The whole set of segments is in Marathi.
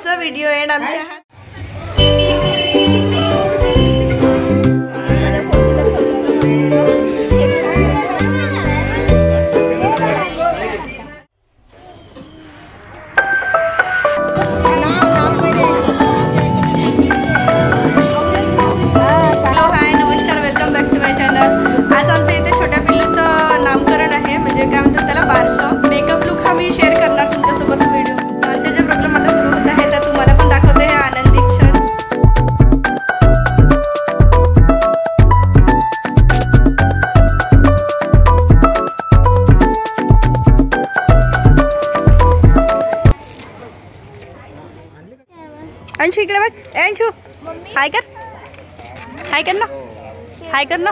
व्हिडिओ एंड आमच्या अंशु इकडे बघ. अंशु हाय कर, हाय कर ना, हाय कर ना.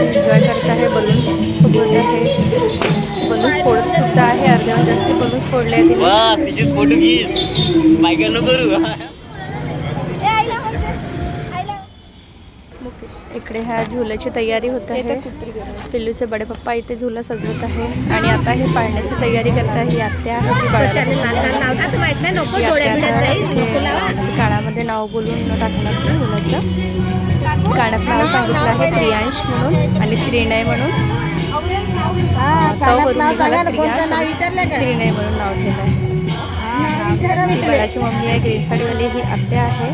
एन्जॉय करत आहे. बलून्स फुगवत आहे. बलून्स फोडत सुद्धा आहे. अर्ध्याहून जास्त बलून्स फोडले आहेत. तिचेच फोटो घे, बायका नको करू. इकडे ह्या झुल्याची तयारी होत आहे. पिल्लूचे बडे पप्पा इथे झुला सजवत आहे आणि आता हे पाळण्याची तयारी करत आहे. ही आत्या आहे जी कानामध्ये नाव बोलून टाकणार मुलाचं. कानात नाव सांगितलं आहे प्रियांश म्हणून आणि त्रिनय म्हणून. त्रिनय म्हणून नाव ठेवलं आहे. बाळाची मम्मी आहे, ग्रीन साडीवाली ही आत्या आहे.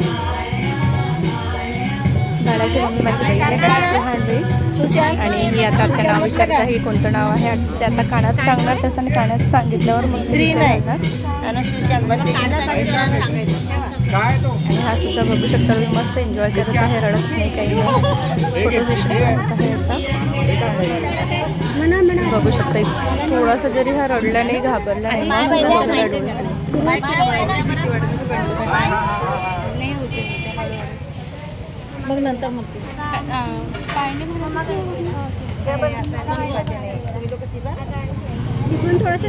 बाळाची मम्मी माझी बहीण आहे सुशांत. आणि ही आता आत्या नाव विचारत आहे कोणतं नाव आहे. ते आता कानात सांगणार. तसं कानात सांगितल्यावर मग ग्रीन आहे आणि सुशांत आणि हा सुद्धा बघू शकता. मी मस्त एन्जॉय करत आहे. रडत नाही, काही नाही. फोटो सेशन होत आहे याचा. बघू शकता. थोडासा जरी हा रडला नाही, घाबरला नाही, मग नंतर मग थोडंसं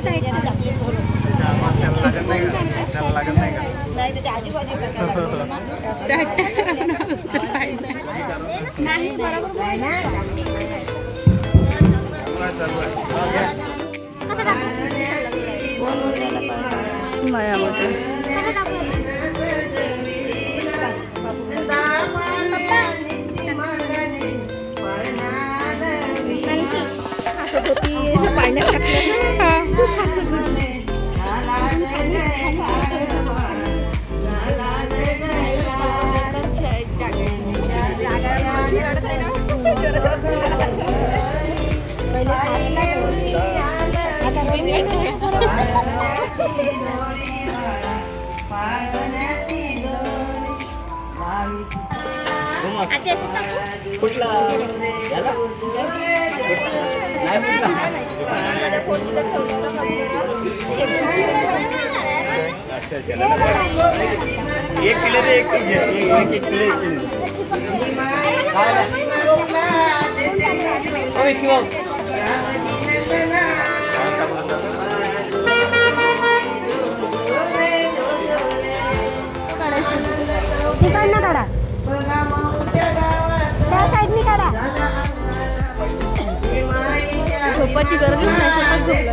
मायामध्ये एक किलो दे, एक किलो तिकडनं काढा, त्या साईडनी काढा. झोपाची गरजच नाही. स्वतःच झोपला.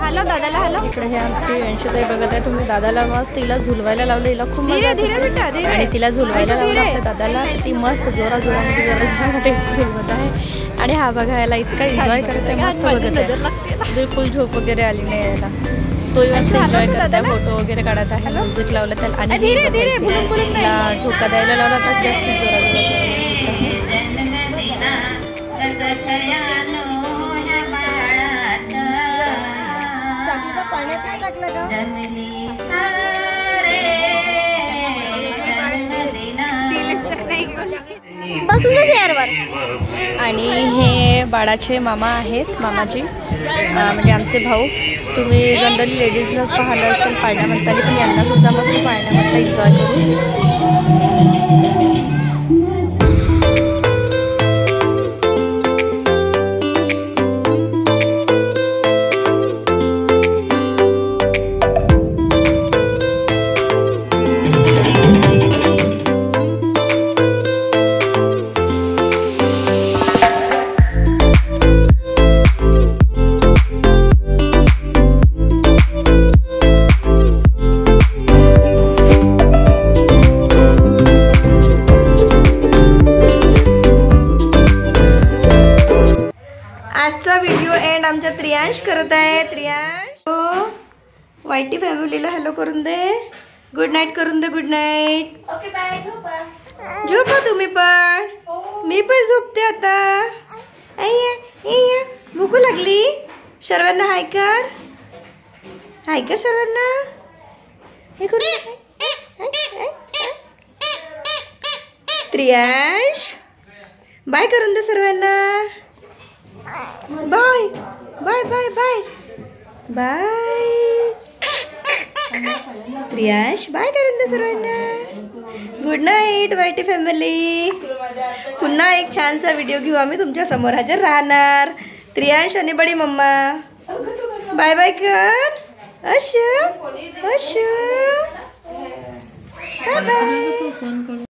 हॅलो दादाला हॅलो. इकडे हे आमची अंशुताई बघत आहे. तुम्ही दादाला मस्त तिला झुलवायला लावलं. हिला खूप आणि तिला झुलवायला लावलं आपल्या दादाला. ती मस्त जोरामध्ये झुलवत आहे. आणि हा बघायला इतका एन्जॉय करत आहे. मस्त बघत आहे. बिलकुल झोप वगैरे आली नाही याला. तोही मस्त एन्जॉय करत आहे. फोटो वगैरे काढत आहे. म्युझिक लावलं त्याला आणि तिला झोका द्यायला लावला तर जास्त जोरात आणि हे बाळाचे मामा आहेत. मामाजी म्हणजे आमचे भाऊ. तुम्ही जनरली लेडीजलाच पाहिलं असेल पाळण्यामध्ये, पण यांना सुद्धा मस्त पाळण्यामध्ये एन्जॉय करू. आजचा व्हिडिओ एंड आमच्या त्रियांश करत आहे. त्रियांश वाईटी फॅमिलीला हॅलो करून दे, गुड नाईट करून दे. Good night. Okay bye. झोपा तुम्ही पण. मी पण झोपते आता. भूक लागली. सर्वांना हाय कर. हाय कर सर्वांना. हे करू. त्रियांश बाय करून दे सर्वांना. Bye bye bye bye bye. Priyansh bye करून दे सर्वांना. Good night YT family. पुन्हा एक छानसा व्हिडिओ घेऊ आम्ही तुमच्या समोर हजर राहणार. त्रियांश आणि बडी मम्मा बाय बाय कर. Ashu bye bye.